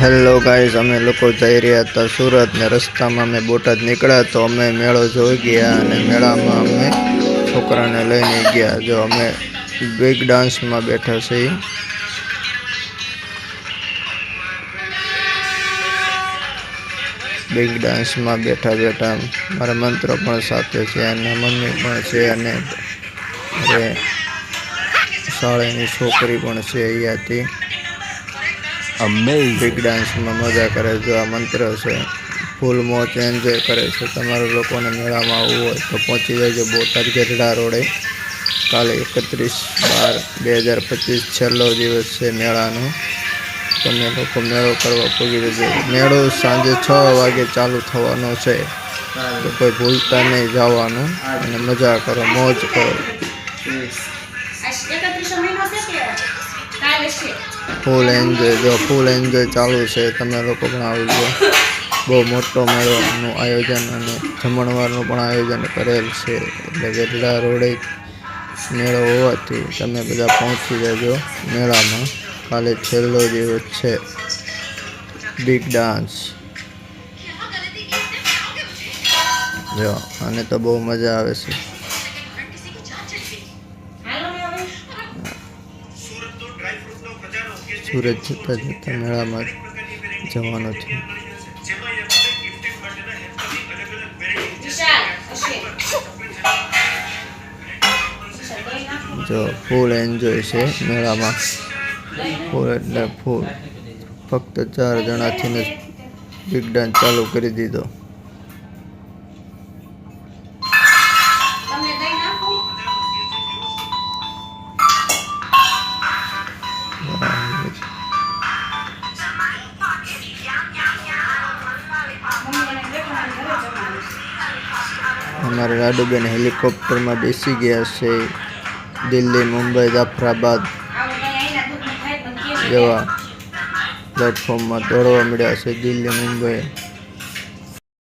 Hello guys, અમે લોકો જઈ રહ્યા હતા સુરત ને રસ્તામાં અમે બોટાદ નીકળ્યા તો અમે મેળો જોઈ ગયા અને મેળામાં અમે છોકરાને લઈને ગયા. જો અમે બિગ ડાન્સમાં બેઠા છીએ. બિગ ડાન્સમાં બેઠા બેઠા મારા મંત્ર પણ સાથે છે અને મમ્મી પણ છે અને શાળાની છોકરી પણ છે અહીંયાથી. બિગ ડાન્સમાં મજા કરે છે. આ મંત્ર છે. ફૂલ મોજ એન્જોય કરે છે. તમારા લોકોને મેળામાં આવવું હોય તો પહોંચી જજો બોટાદ ગઢડા રોડે. કાલે 31/12/2025 છેલ્લો દિવસ છે મેળાનો. તમે લોકો મેળો કરવા પહોંચી જજો. મેળો સાંજે 6 વાગે ચાલુ થવાનો છે તો કોઈ ભૂલતા નહીં જવાનું અને મજા કરો, મોજ કરો. ફૂલ એન્જોય, જો ફૂલ એન્જોય ચાલુ છે. તમે લોકો પણ આવજો. બહુ મોટો મેળોનું આયોજન અને જમણવારનું પણ આયોજન કરેલ છે. એટલે ગઢડા રોડે મેળો હોવાથી તમે બધા પહોંચી જજો મેળામાં. કાલે છેલ્લો દિવસ છે. બિગ ડાન્સ જો, અને તો બહુ મજા આવે છે. સુરત જતા જતા મેળામાં જવાનું છે. જો ફૂલ એન્જોય છે મેળામાં. ફૂલ એટલે ફૂલ. ફક્ત 4 જણાથી જ બિગ ડાન્સ ચાલુ કરી દીધો. અમારા લાડુબેન હેલિકોપ્ટરમાં બેસી ગયા છે. દિલ્હી, મુંબઈ, જાફરાબાદ જેવા પ્લેટફોર્મમાં દોડવા મળ્યા છે. દિલ્હી, મુંબઈ